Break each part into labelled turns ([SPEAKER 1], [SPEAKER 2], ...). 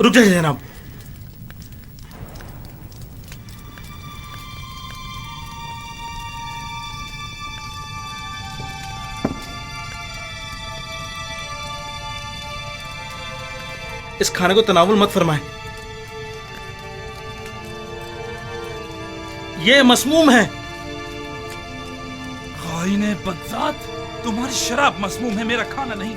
[SPEAKER 1] रुक जाइए जनाब। इस खाने को तनावुल मत फरमाएं, ये मसमूम है।
[SPEAKER 2] खाइने बदजात, तुम्हारी शराब मसमूम है, मेरा खाना नहीं।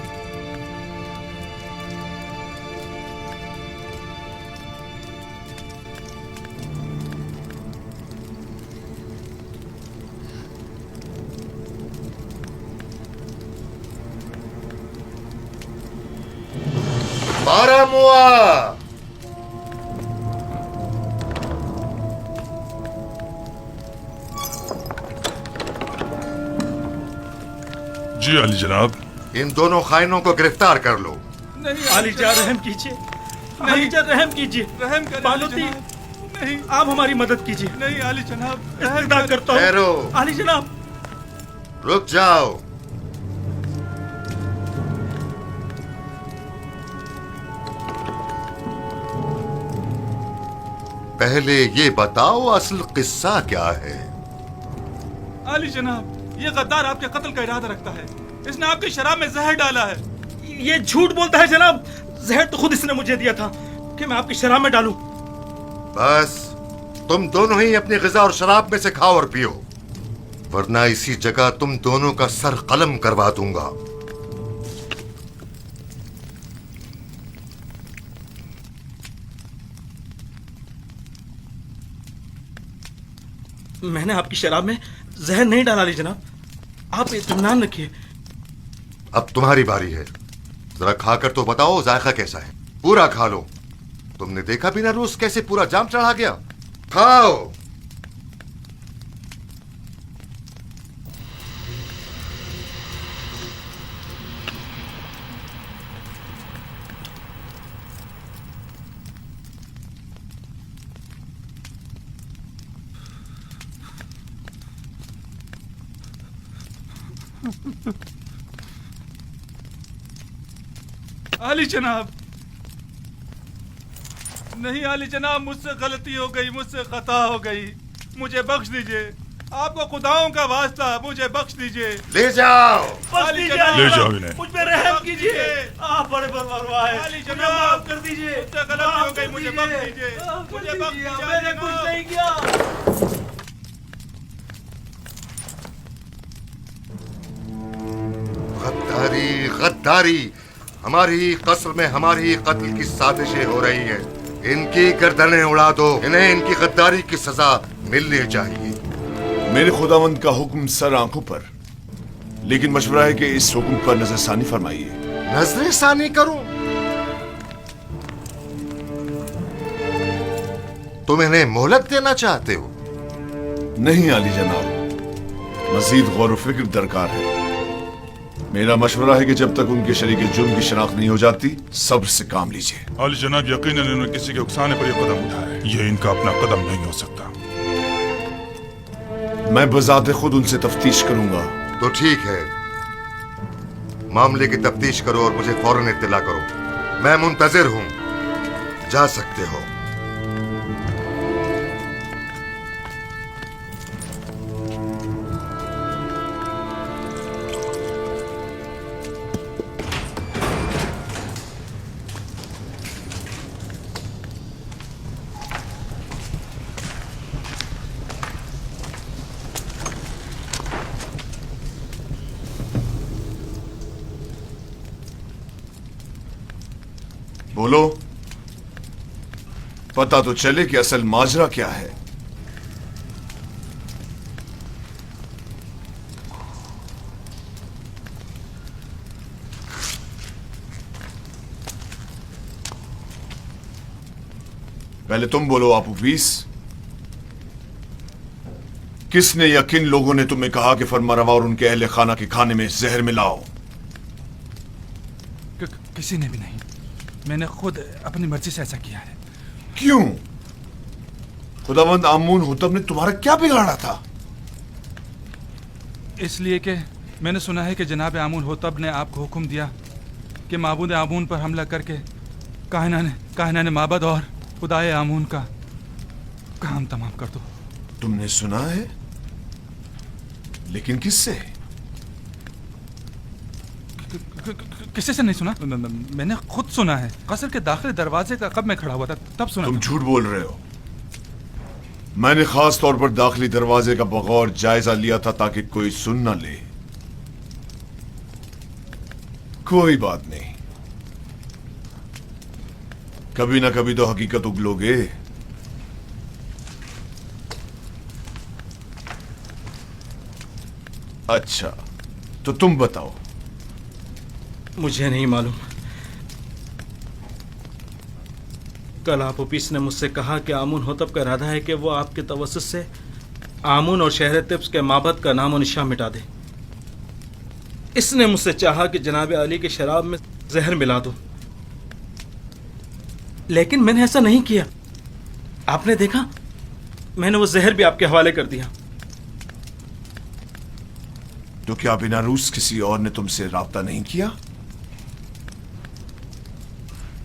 [SPEAKER 3] बारामुआ,
[SPEAKER 4] जी अली जनाब।
[SPEAKER 3] इन दोनों खाइनों को गिरफ्तार कर लो।
[SPEAKER 2] नहीं
[SPEAKER 1] आलीजा रहम कीजिए, आलीजा रहम कीजिए।
[SPEAKER 2] रहम करें
[SPEAKER 1] बानुती,
[SPEAKER 2] नहीं
[SPEAKER 1] आप हमारी मदद कीजिए।
[SPEAKER 2] नहीं आली जनाब,
[SPEAKER 1] इस्तदा करता हूँ।
[SPEAKER 3] ठहरो,
[SPEAKER 1] आली जनाब।
[SPEAKER 3] रुक जाओ। पहले ये बताओ असल किस्सा क्या है?
[SPEAKER 2] आली जनाब, ये गद्दार आपके कत्ल का इरादा रखता है। इसने आपकी शराब में जहर डाला है।
[SPEAKER 1] ये झूठ बोलता है जनाब। जहर तो खुद इसने मुझे दिया था कि मैं आपकी शराब में डालूं।
[SPEAKER 3] बस तुम दोनों ही अपनी ग़िज़ा और शराब में से खाओ और पियो, वरना इसी जगह तुम दोनों का सर कलम करवा दूंगा।
[SPEAKER 1] मैंने आपकी शराब में जहर नहीं डाला ली जनाब, आप इत्मीनान रखिए।
[SPEAKER 3] अब तुम्हारी बारी है, जरा खाकर तो बताओ जायका कैसा है। पूरा खा लो। तुमने देखा बिना रोज कैसे पूरा जाम चढ़ा गया। खाओ।
[SPEAKER 2] आली जनाब, नहीं आली जनाब, मुझसे गलती हो गई, मुझसे खता हो गई, मुझे बख्श दीजिए। आपको खुदाओं का वास्ता, मुझे बख्श दीजिए।
[SPEAKER 3] ले जाओ।
[SPEAKER 2] आली जनाब,
[SPEAKER 4] ले जाओ इन्हें।
[SPEAKER 1] मुझ पे रहम कीजिए, आप बड़े परवारवा हैं।
[SPEAKER 2] आली जनाब,
[SPEAKER 1] माफ कर दीजिए।
[SPEAKER 2] मुझसे गलती हो गई, मुझे बख्श दीजिए। मुझे बख्श दीजिए,
[SPEAKER 1] मैंने कुछ नहीं किया।
[SPEAKER 3] गद्दारी, गद्दारी। हमारी ही कस्र में हमारी ही कत्ल की साजिशें हो रही हैं। इनकी गर्दनें उड़ा दो। इन्हें इनकी गद्दारी की सजा मिलनी चाहिए।
[SPEAKER 5] मेरे खुदावंद का हुक्म सर आंखों पर, लेकिन मशवरा है कि इस हुक्म पर नजरसानी फरमाइए।
[SPEAKER 3] नजरसानी करूं? तुम इन्हें मोहलत देना चाहते हो?
[SPEAKER 5] नहीं आली जनाब, मजीद गौर व फिक्र दरकार है। मेरा मशवरा है कि जब तक उनके शरीके जुर्म की शनाख्त नहीं हो जाती, सब्र से काम लीजिए।
[SPEAKER 4] अली जनाब, यकीनन इन्होंने किसी के उकसाने पर यह कदम उठाया है। ये इनका अपना कदम नहीं हो सकता।
[SPEAKER 5] मैं बजाते खुद उनसे तफ्तीश करूंगा।
[SPEAKER 3] तो ठीक है, मामले की तफ्तीश करो और मुझे फौरन इत्तला करो। मैं मुंतजिर हूं, जा सकते हो।
[SPEAKER 5] बोलो, पता तो चले कि असल माजरा क्या है। पहले तुम बोलो आपू बीस, किसने या किन लोगों ने तुम्हें कहा कि फरमारवा और उनके अहले खाना के खाने में जहर मिलाओ?
[SPEAKER 2] किसी ने भी नहीं, मैंने खुद अपनी मर्जी से ऐसा किया है।
[SPEAKER 5] क्यों? खुदावंद आमून हुतब ने तुम्हारा क्या बिगाड़ा था?
[SPEAKER 2] इसलिए कि मैंने सुना है कि जनाब आमून होतब ने आपको हुक्म दिया कि माबूद आमून पर हमला करके कायना ने माबद और खुदाए आमून का काम तमाम कर दो।
[SPEAKER 5] तुमने सुना है, लेकिन किससे?
[SPEAKER 2] किसी से नहीं सुना, मैंने खुद सुना है। कसर के दाखिले दरवाजे का कब मैं खड़ा हुआ था तब सुना।
[SPEAKER 5] तुम झूठ बोल रहे हो। मैंने खास तौर पर दाखिली दरवाजे का बगौर जायजा लिया था ताकि कोई सुन न ले। कोई बात नहीं, कभी ना कभी तो हकीकत उगलोगे। अच्छा, तो तुम बताओ।
[SPEAKER 1] मुझे नहीं मालूम। कल आप ऑफिस ने मुझसे कहा कि आमून होतब का इरादा है कि वो आपके तवस्सुत से आमून और शहर तिब्स के माबद का नाम और निशान मिटा दे। इसने मुझसे चाहा कि जनाब अली की शराब में जहर मिला दो, लेकिन मैंने ऐसा नहीं किया। आपने देखा, मैंने वो जहर भी आपके हवाले कर दिया।
[SPEAKER 5] तो क्या बिना रूस किसी और ने तुमसे राब्ता नहीं किया?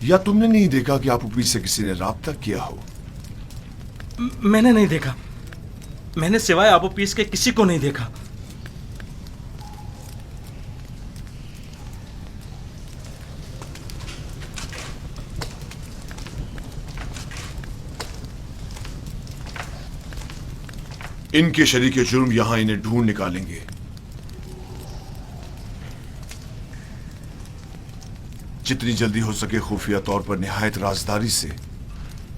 [SPEAKER 5] या तुमने नहीं देखा कि आप ऊपरी से किसी ने राब्ता किया हो?
[SPEAKER 1] मैंने नहीं देखा। मैंने सिवाय आबू पीस के किसी को नहीं देखा।
[SPEAKER 5] इनके शरीके जुर्म यहां इन्हें ढूंढ निकालेंगे। जितनी जल्दी हो सके खुफिया तौर पर निहायत राजदारी से,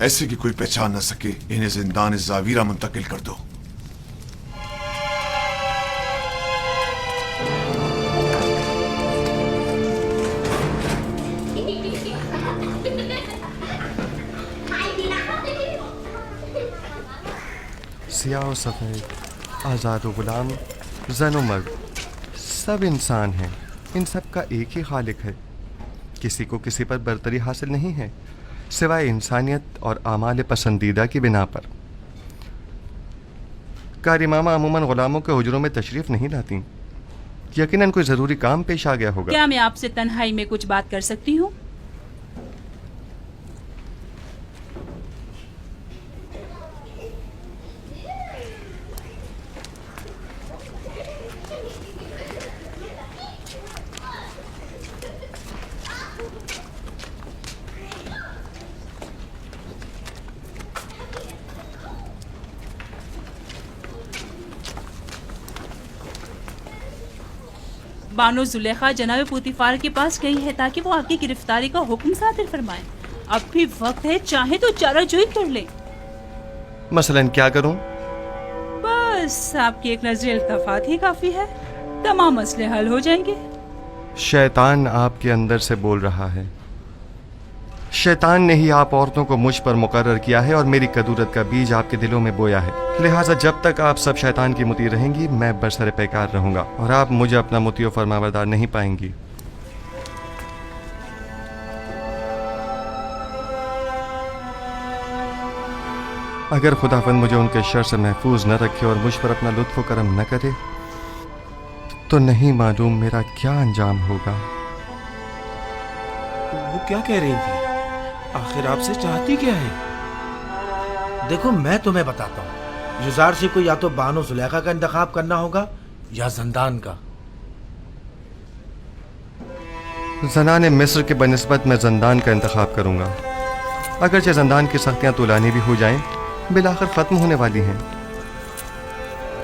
[SPEAKER 5] ऐसे कि कोई पहचान न सके, इन्हें जिंदान जावीरा मुंतकिल कर दो।
[SPEAKER 6] सियाह और सफ़ेद, आज़ाद और गुलाम, ज़न और मर्द, सब इंसान हैं। इन सब का एक ही खालिक है। किसी को किसी पर बरतरी हासिल नहीं है सिवाय इंसानियत और आमाल पसंदीदा की बिना पर। कारी मामा अमूमन गुलामों के हुजरों में तशरीफ़ नहीं लाती। यकीनन कोई ज़रूरी काम पेश आ गया होगा।
[SPEAKER 7] क्या मैं आपसे तन्हाई में कुछ बात कर सकती हूँ? बानो जुलेखा जनाब पुतिफार के पास गई है ताकि वो आपकी गिरफ्तारी का हुक्म सादिर फरमाए। अब भी वक्त है, चाहे तो चाराजोई कर ले।
[SPEAKER 6] मसलन क्या करूं?
[SPEAKER 7] बस आपकी एक नजर इल्तफात ही काफी है, तमाम मसले हल हो जाएंगे।
[SPEAKER 6] शैतान आपके अंदर से बोल रहा है। शैतान ने ही आप औरतों को मुझ पर मुकर्रर किया है और मेरी कदूरत का बीज आपके दिलों में बोया है। लिहाजा जब तक आप सब शैतान की मुती रहेंगी, मैं बरसरे पैकार रहूंगा और आप मुझे अपना मुती और फरमाबरदार नहीं पाएंगी। अगर खुदावंद मुझे उनके शर से महफूज न रखे और मुझ पर अपना लुत्फ़ करम न करे, तो नहीं मालूम मेरा क्या अंजाम होगा।
[SPEAKER 8] वो क्या कह रही थी? आखिर आपसे चाहती क्या है? देखो, मैं तुम्हें बताता हूँ। युजार से को या तो बानो जुलेखा का इंतखाब करना होगा या जंदान का।
[SPEAKER 6] ज़नाने मिस्र के बनिस्बत मैं जंदान का इंतखाब करूँगा। अगरचे जंदान की सख्तियाँ तुलानी भी हो जाएं, बिलाखिर ख़त्म होने वाली हैं,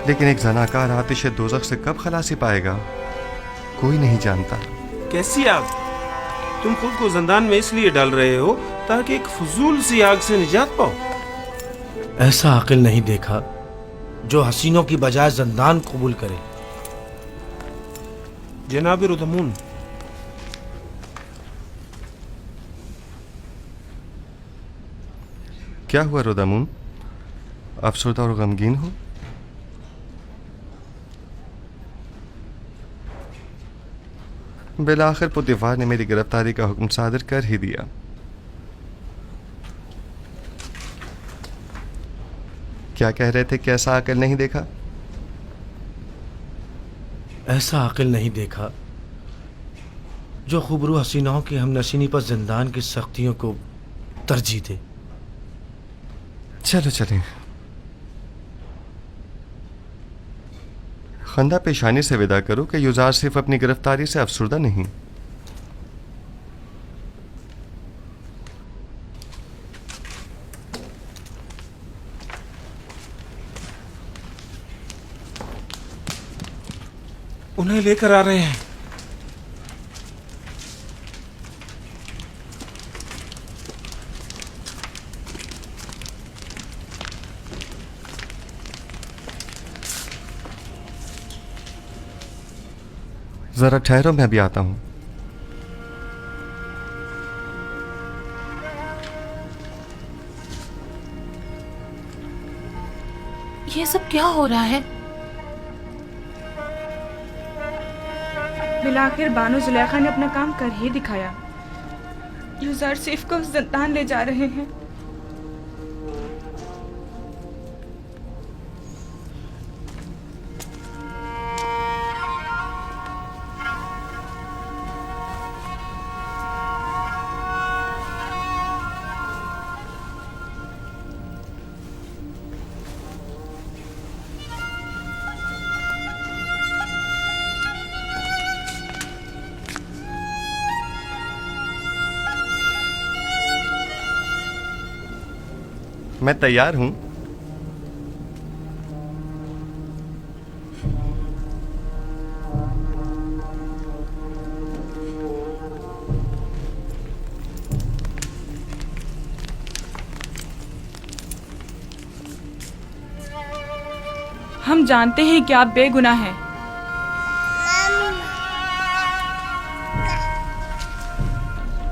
[SPEAKER 6] लेकिन एक जनाकार आतिश दोज़ख से कब खलासी पाएगा, कोई नहीं जानता।
[SPEAKER 8] कैसी आग? तुम खुद को जंदान में इसलिए डाल रहे हो ताकि एक फजूल सी आग से निजात पाओ। ऐसा अक्ल नहीं देखा जो हसीनों की बजाय जंदान कबूल करे। जनाब रुदमून,
[SPEAKER 6] क्या हुआ रुदमून? अफसरदा और गमगीन हो? बिलाखिर पुतिफार ने मेरी गिरफ्तारी का हुक्म सादिर कर ही दिया। क्या कह रहे थे? कैसा अकल नहीं देखा?
[SPEAKER 8] ऐसा अकल नहीं देखा जो खुबरू हसीनाओं की हम नशीनी पर जिंदान की सख्तियों को तरजीह दे।
[SPEAKER 6] चलो चलें। खंदा पेशानी से विदा करो कि युजार सिर्फ अपनी गिरफ्तारी से अफसुर्दा नहीं।
[SPEAKER 8] उन्हें लेकर आ रहे हैं।
[SPEAKER 6] जरा ठहरो, मैं अभी आता हूं।
[SPEAKER 7] ये सब क्या हो रहा है?
[SPEAKER 9] बिलाखिर बानो जुलेखा ने अपना काम कर ही दिखाया। यूजर सिर्फ को जिंदान ले जा रहे हैं।
[SPEAKER 6] मैं तैयार हूं।
[SPEAKER 9] हम जानते हैं कि आप बेगुनाह हैं।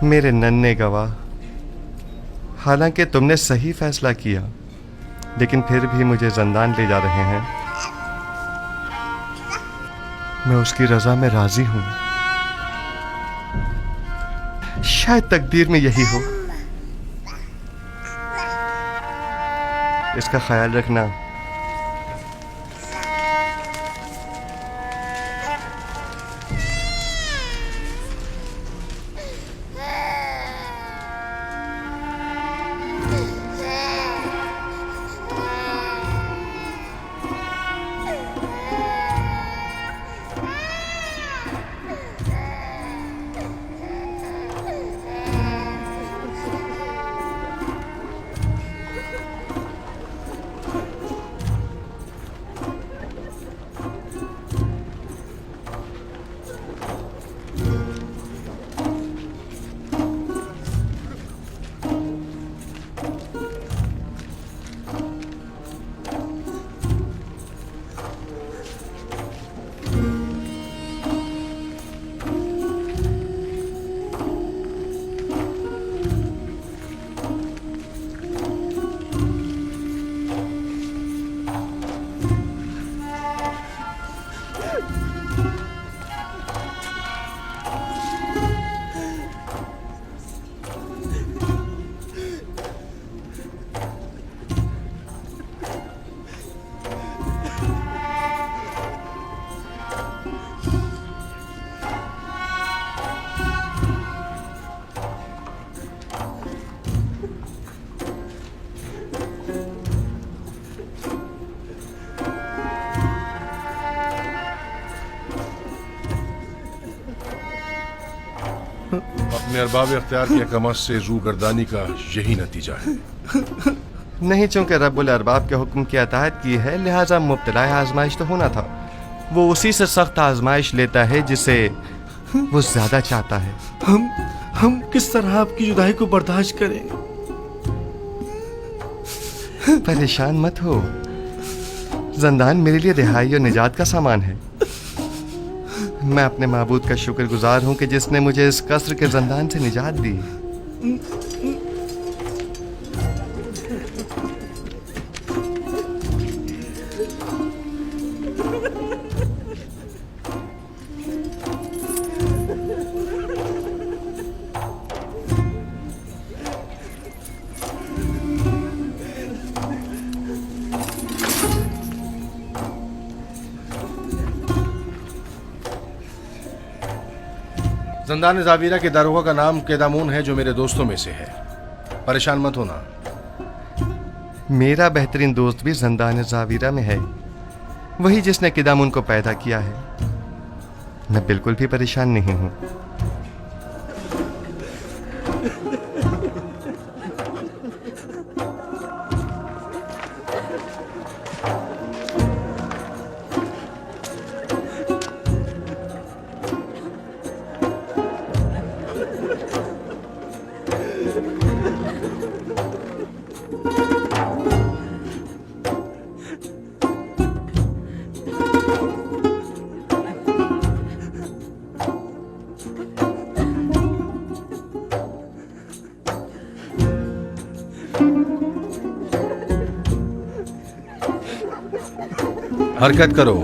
[SPEAKER 6] मेरे नन्हे गवाह, हालांकि तुमने सही फैसला किया, लेकिन फिर भी मुझे जिंदान ले जा रहे हैं। मैं उसकी रजा में राजी हूं। शायद तकदीर में यही हो। इसका ख्याल रखना।
[SPEAKER 10] अपने अरबाब इख्तियार की हकमत से रू गर्दानी का यही नतीजा है।
[SPEAKER 6] नहीं, चूंकि रब्बुल अरबाब के हुक्म की अताअत की है, लिहाजा मुब्तला आजमाइश तो होना था। वो उसी से सख्त आजमाइश लेता है जिसे वो ज्यादा चाहता है।
[SPEAKER 8] हम किस तरह आपकी जुदाई को बर्दाश्त करें?
[SPEAKER 6] परेशान मत हो। जिंदान मेरे लिए रिहाई और निजात का सामान है। मैं अपने माबूद का शुक्रगुजार हूं कि जिसने मुझे इस कसर के जिंदान से निजात दी।
[SPEAKER 10] जंदान जावीरा के दारोगा का नाम केदामून है, जो मेरे दोस्तों में से है। परेशान मत होना।
[SPEAKER 6] मेरा बेहतरीन दोस्त भी जंदान जावीरा में है, वही जिसने किदामुन को पैदा किया है। मैं बिल्कुल भी परेशान नहीं हूं।
[SPEAKER 10] हरकत करो।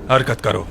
[SPEAKER 4] हरकत करो।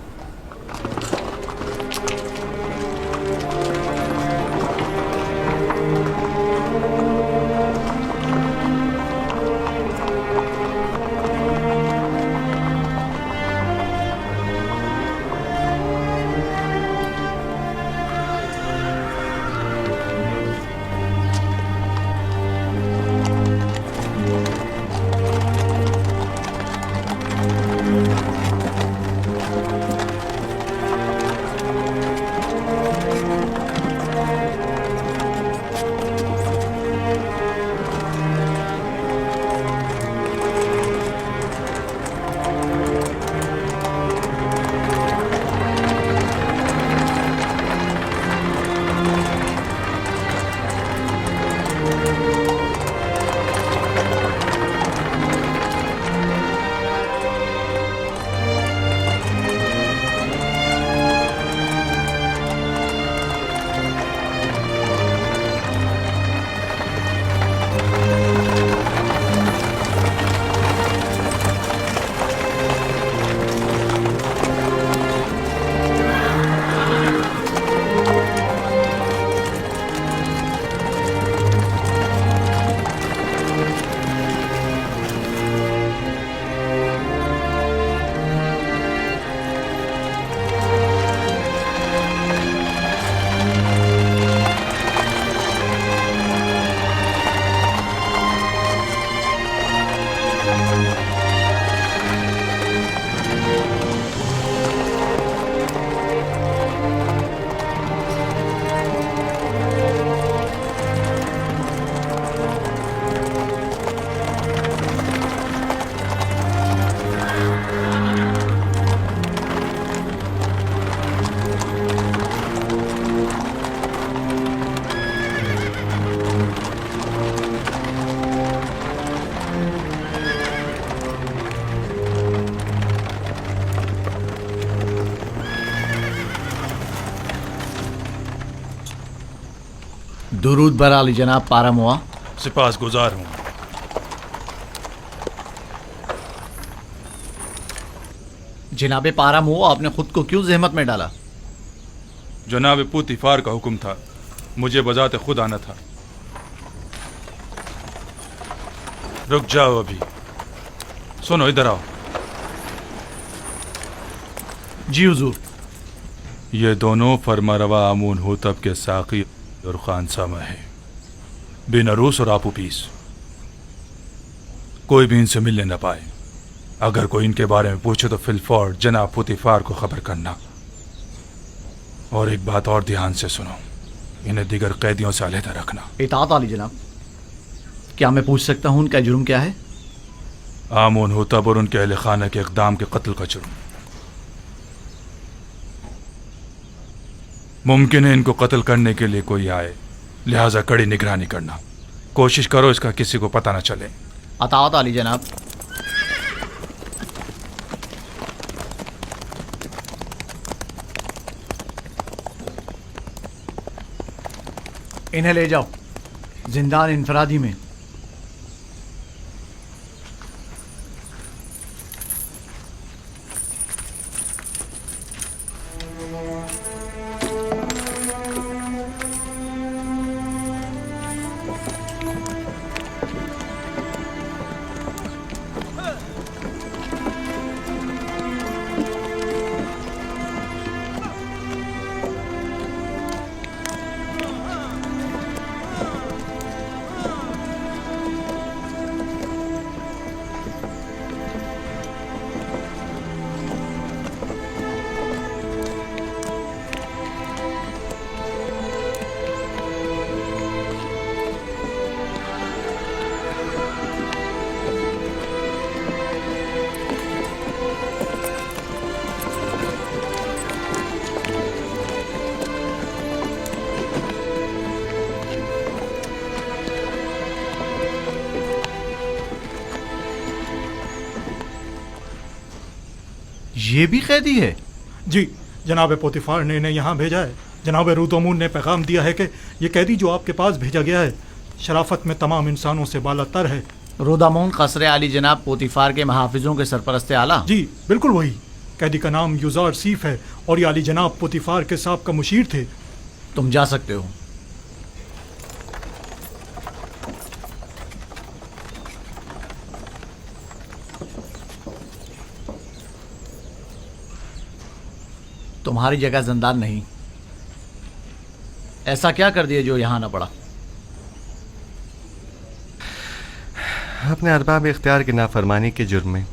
[SPEAKER 11] दुरूद बर आली जनाब पारामुआ।
[SPEAKER 4] सिपास गुजार हूँ।
[SPEAKER 11] जनाब पारामुआ, आपने खुद को क्यों जहमत में डाला?
[SPEAKER 4] जनाब पुतिफार का हुक्म था, मुझे बजाते खुद आना था। रुक जाओ अभी। सुनो, इधर आओ।
[SPEAKER 11] जी हुजूर।
[SPEAKER 4] ये दोनों फरमारवा आमून होतब के साकी और खानसामा है, बिन अरूस और आपू पीस। कोई भी इनसे मिलने न पाए। अगर कोई इनके बारे में पूछे तो फिलफौर जनाब पुतिफार को खबर करना। और एक बात और ध्यान से सुनो, इन्हें दीगर कैदियों से अलहदा रखना।
[SPEAKER 11] इताअत आली जनाब। क्या मैं पूछ सकता हूँ उनका जुर्म क्या है?
[SPEAKER 4] आमून होतब और उनके अहले खाना के इक़दाम के कत्ल का जुर्म। मुमकिन है इनको कत्ल करने के लिए कोई आए, लिहाजा कड़ी निगरानी करना। कोशिश करो इसका किसी को पता न चले।
[SPEAKER 11] अताअत आली जनाब। इन्हें ले जाओ जिंदान इंफरादी में।
[SPEAKER 12] ये भी कैदी है?
[SPEAKER 13] जी, जनाब पोतीफार ने इन्हें यहाँ भेजा है। जनाब रूतमून ने पैगाम दिया है कि ये कैदी जो आपके पास भेजा गया है शराफत में तमाम इंसानों से बालातर है।
[SPEAKER 11] रोदामोन कसरे आली जनाब पोतीफार के महाफिजों के सरपरस्त आला?
[SPEAKER 13] जी बिल्कुल वही। कैदी का नाम युजार सीफ है और ये आली जनाब पोतीफार के साहब का मुशीर थे।
[SPEAKER 11] तुम जा सकते हो। तुम्हारी जगह जिंदान नहीं। ऐसा क्या कर दिया जो यहां ना पड़ा?
[SPEAKER 6] अपने अरबाब इख्तियार की नाफरमानी के जुर्म में।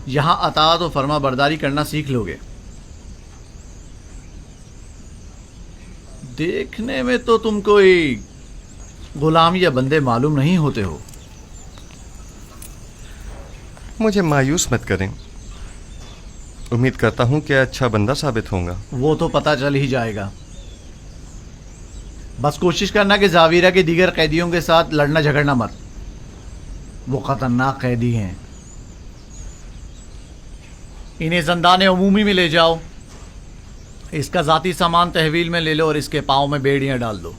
[SPEAKER 11] यहां अताअत और फरमा बरदारी करना सीख लोगे। देखने में तो तुम कोई गुलाम या बंदे मालूम नहीं होते हो।
[SPEAKER 6] मुझे मायूस मत करें। उम्मीद करता हूं कि अच्छा बंदा साबित होगा।
[SPEAKER 11] वो तो पता चल ही जाएगा। बस कोशिश करना कि जावीरा के दीगर कैदियों के साथ लड़ना झगड़ना मत। वो खतरनाक कैदी हैं। इन्हें ज़ंदान अमूमी में ले जाओ। इसका ज़ाती सामान तहवील में ले लो और इसके पाँव में बेड़ियाँ डाल दो।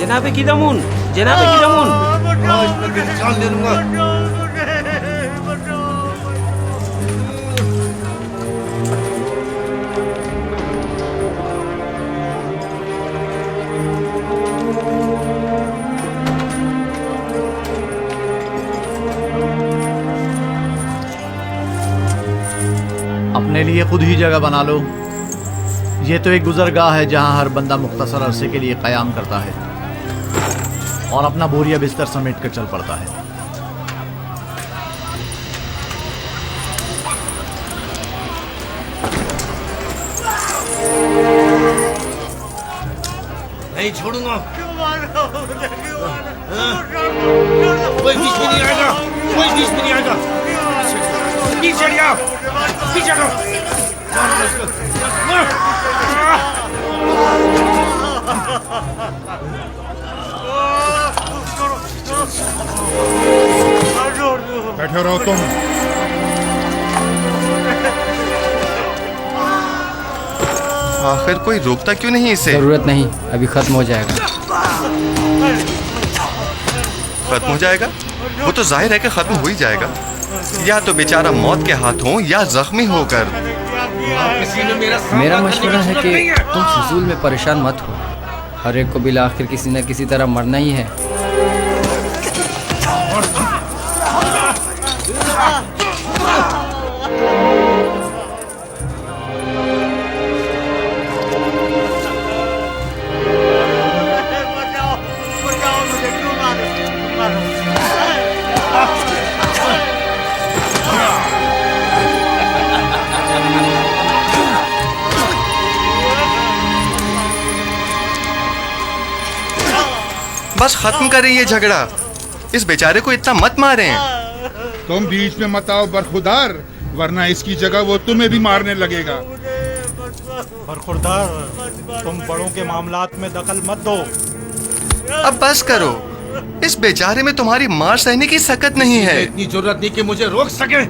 [SPEAKER 8] जनाब किदामुन, जनाब किदामुन।
[SPEAKER 3] जान ले लूंगा।
[SPEAKER 11] अपने लिए खुद ही जगह बना लो। ये तो एक गुजरगाह है जहां हर बंदा मुख्तसर अरसे के लिए क़याम करता है और अपना बोरिया बिस्तर समेट कर चल पड़ता है।
[SPEAKER 8] नहीं छोड़ूंगा। कोई बीच में नहीं आएगा, कोई बीच में नहीं आएगा। पीछे हटिया, पीछे हटो।
[SPEAKER 10] बैठे रहो तुम।
[SPEAKER 6] आखिर कोई रोकता क्यों नहीं इसे?
[SPEAKER 12] जरूरत नहीं, अभी खत्म हो जाएगा।
[SPEAKER 6] खत्म हो जाएगा? वो तो जाहिर है कि खत्म हो ही जाएगा। या तो बेचारा मौत के हाथों या जख्मी होकर।
[SPEAKER 12] मेरा मशवरा है कि तुम फजूल में परेशान मत हो। हर एक को बिला आखिर किसी न किसी तरह मरना ही है।
[SPEAKER 6] बस खत्म करें ये झगड़ा। इस बेचारे को इतना मत मारें।
[SPEAKER 14] तुम बीच में मत आओ बरखुरदार, वरना इसकी जगह वो तुम्हें भी मारने लगेगा।
[SPEAKER 13] बरखुरदार, तुम बड़ों के मामलात में दखल मत दो।
[SPEAKER 6] अब बस करो। इस बेचारे में तुम्हारी मार सहने की सकत नहीं है।
[SPEAKER 10] इतनी जरूरत नहीं कि मुझे रोक सके।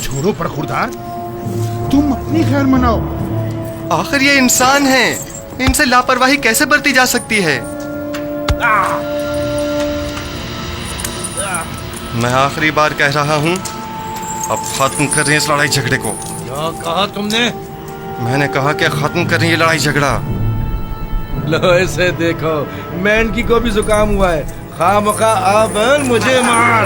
[SPEAKER 14] छोड़ो बरखुरदार, तुम अपनी खैर मनाओ।
[SPEAKER 6] आखिर ये इंसान है, इनसे लापरवाही कैसे बरती जा सकती है? मैं आखिरी बार कह रहा हूं, अब खत्म करें इस लड़ाई झगड़े को।
[SPEAKER 10] क्या कहा तुमने?
[SPEAKER 6] मैंने कहा कि खत्म करें ये लड़ाई झगड़ा।
[SPEAKER 10] लो इसे देखो, मैंकी को भी जुकाम हुआ है। खामखा अब मुझे मार।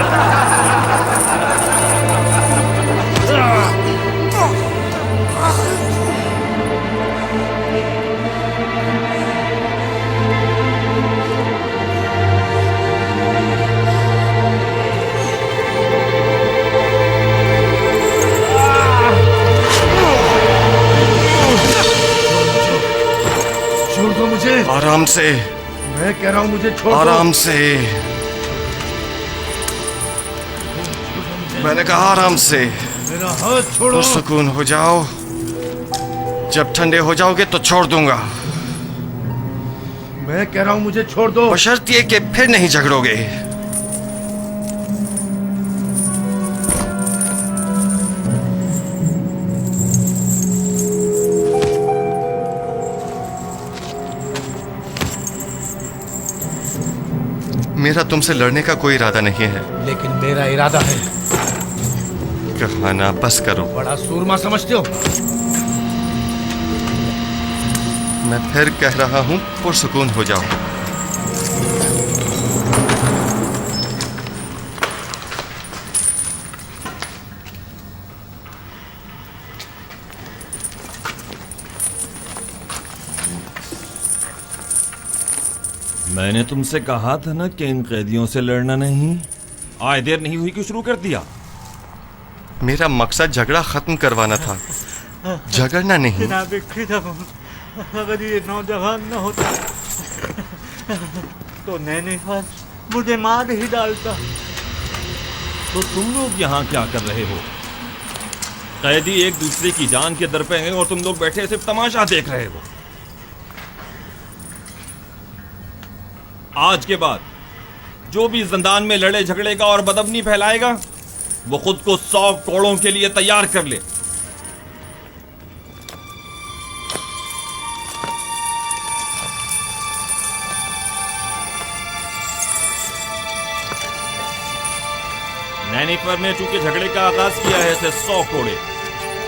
[SPEAKER 10] छोड़ दो मुझे।
[SPEAKER 6] आराम से।
[SPEAKER 14] मैं कह रहा हूं मुझे छोड़ दो।
[SPEAKER 6] आराम से। मैंने कहा आराम से।
[SPEAKER 14] मेरा हाथ छोड़ो।
[SPEAKER 6] तो सुकून हो जाओ। जब ठंडे हो जाओगे तो छोड़ दूंगा।
[SPEAKER 14] मैं कह रहा हूं मुझे छोड़ दो।
[SPEAKER 6] बशर्ते कि फिर नहीं झगड़ोगे। मेरा तुमसे लड़ने का कोई इरादा नहीं है।
[SPEAKER 10] लेकिन मेरा इरादा है।
[SPEAKER 6] कहना बस करो।
[SPEAKER 10] बड़ा सूरमा समझते हो?
[SPEAKER 6] मैं फिर कह रहा हूं, पुरसुकून हो जाओ।
[SPEAKER 15] मैंने तुमसे कहा था ना कि इन कैदियों से लड़ना नहीं। आए देर नहीं हुई कि शुरू कर दिया।
[SPEAKER 6] मेरा मकसद झगड़ा खत्म करवाना था, झगड़ना नहीं।
[SPEAKER 16] अगर ये नौजवान न होता तो नैनीफर मुझे मार ही डालता।
[SPEAKER 15] तो तुम लोग यहाँ क्या कर रहे हो? कैदी एक दूसरे की जान के दर पे हैं और तुम लोग बैठे सिर्फ तमाशा देख रहे हो। आज के बाद जो भी जिंदान में लड़े झगड़ेगा और बदअमनी फैलाएगा, वो खुद को 100 कोड़ों के लिए तैयार कर ले। नैनीफर ने चूंकि झगड़े का आगाज किया है, इसे 100 कोड़े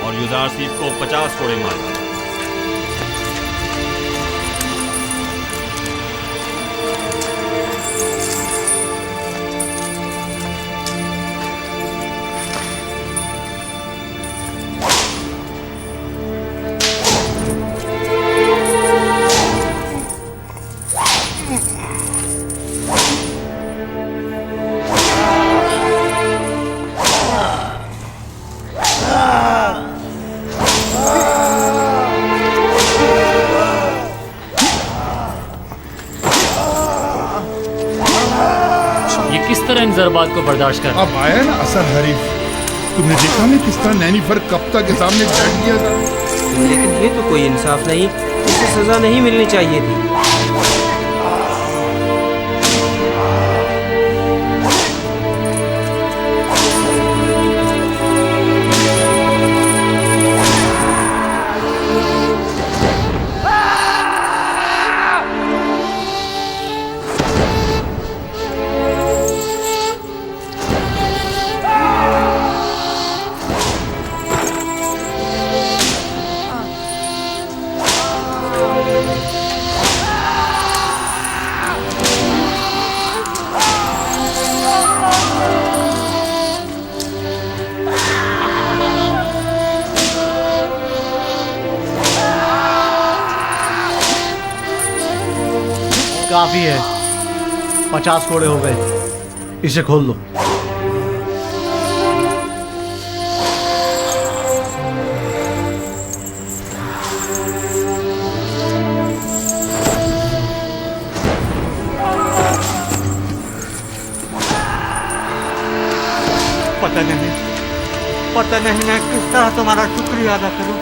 [SPEAKER 15] और युजारसीफ को 50 कोड़े मारे।
[SPEAKER 17] इन जरबात को बर्दाश्त कर।
[SPEAKER 14] अब आया ना असर हरीफ। तुमने देखा नहीं किस तरह नैनीफर कप्ता के सामने बैठ गया था।
[SPEAKER 18] लेकिन ये तो कोई इंसाफ नहीं, इसे सजा नहीं मिलनी चाहिए थी।
[SPEAKER 11] काफी है। 50 कोड़े हो गए, इसे खोल लो।
[SPEAKER 16] पता नहीं मैं किस तरह तुम्हारा शुक्रिया अदा करूं।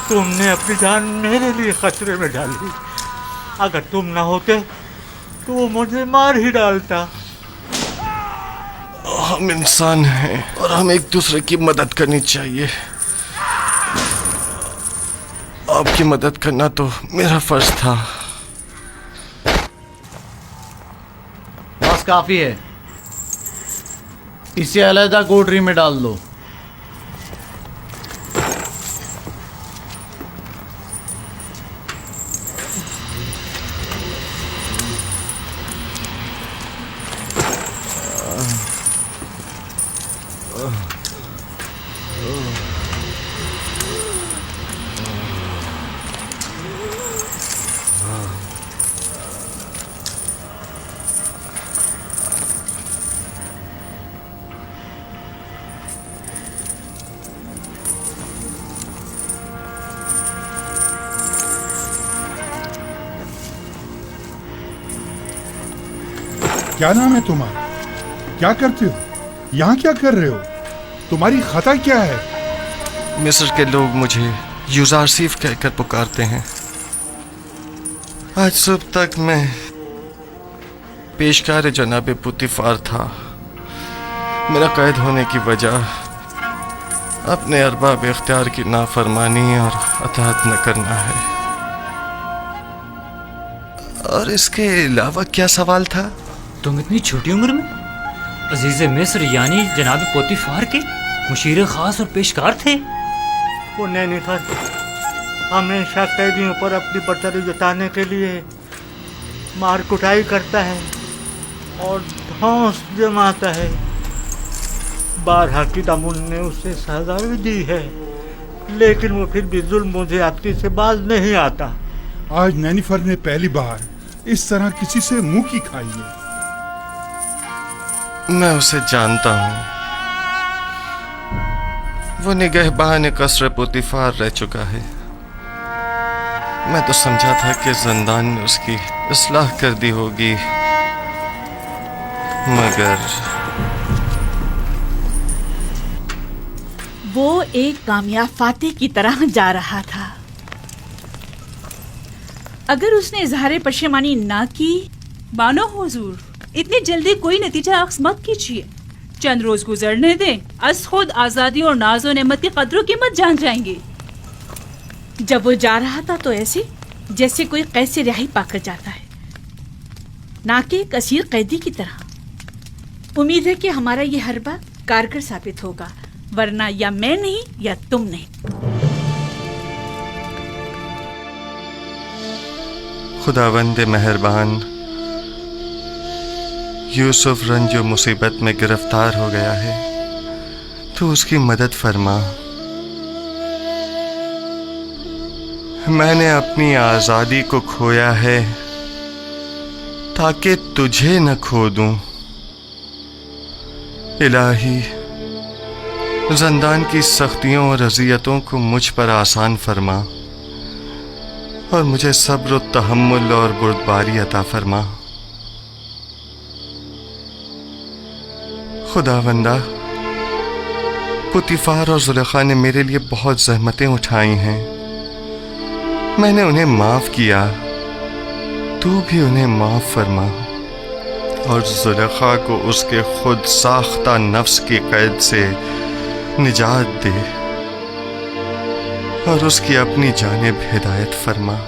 [SPEAKER 16] तुमने अपनी जान मेरे लिए खतरे में डाली। अगर तुम ना होते तो वो मुझे मार ही डालता।
[SPEAKER 6] हम इंसान हैं और हम एक दूसरे की मदद करनी चाहिए। आपकी मदद करना तो मेरा फर्ज था।
[SPEAKER 11] बस काफी है, इसे अलग कोठरी में डाल दो।
[SPEAKER 14] क्या नाम है तुम्हारा? क्या करते हो? यहाँ क्या कर रहे हो? तुम्हारी खता क्या है?
[SPEAKER 6] मिस्र के लोग मुझे यूजारसीफ कहकर पुकारते हैं। आज सुबह तक मैं पेशकार जनाब पुतिफार था। मेरा कैद होने की वजह अपने अरबाब इख्तियार की नाफरमानी और अताअत न करना है। और इसके अलावा क्या सवाल था?
[SPEAKER 17] तुम इतनी छोटी उम्र में अजीज मिस्र यानी जनाब पोतीफार के मुशीर खास और पेशकार थे?
[SPEAKER 16] वो नहीं था, हमेशा कैदियों पर अपनी बर्तरी जताने के लिए मार कुटाई करता है और धौंस जमाता है। बारहा की दामुन ने उसे सजा भी दी है, लेकिन वो फिर भी जुल्म ज्यादती से बाज नहीं आता।
[SPEAKER 14] आज नैनीफर ने पहली बार इस तरह किसी से मुंह की खाई है।
[SPEAKER 6] मैं उसे जानता हूँ। वो निगहबान कसर पुतिफार रह चुका है। मैं तो समझा था कि जिंदान ने उसकी इस्लाह कर दी होगी, मगर
[SPEAKER 19] वो एक कामयाब फातिह की तरह जा रहा था। अगर उसने इजहार पशेमानी ना की।
[SPEAKER 7] मानो हुजूर, इतनी जल्दी कोई नतीजा अख्ज़ मत कीजिए। चंद रोज गुजरने दें, अस खुद आज़ादी और नाज़ो नेमत की कदरों कीमत जान जाएंगे।
[SPEAKER 19] जब वो जा रहा था तो ऐसे जैसे कोई कैद से रिहाई पाकर जाता है, ना कि एक असीर कैदी की तरह। उम्मीद है कि हमारा ये हरबा कारगर साबित होगा, वरना या मैं नहीं या तुम नहीं।
[SPEAKER 6] खुदावंद मेहरबान, यूसुफ रंजो मुसीबत में गिरफ्तार हो गया है, तो उसकी मदद फरमा। मैंने अपनी आज़ादी को खोया है ताकि तुझे न खो दूं। इलाही, ज़िंदान की सख्तियों और अज़ियतों को मुझ पर आसान फरमा और मुझे सब्र व तहम्मुल और बुर्दबारी अता फरमा। खुदावंदा, पुतिफार और जुलेखा ने मेरे लिए बहुत ज़हमतें उठाई हैं। मैंने उन्हें माफ़ किया, तू भी उन्हें माफ़ फरमा और जुलेखा को उसके खुद साख्ता नफ्स की कैद से निजात दे और उसकी अपनी जानिब हिदायत फरमा।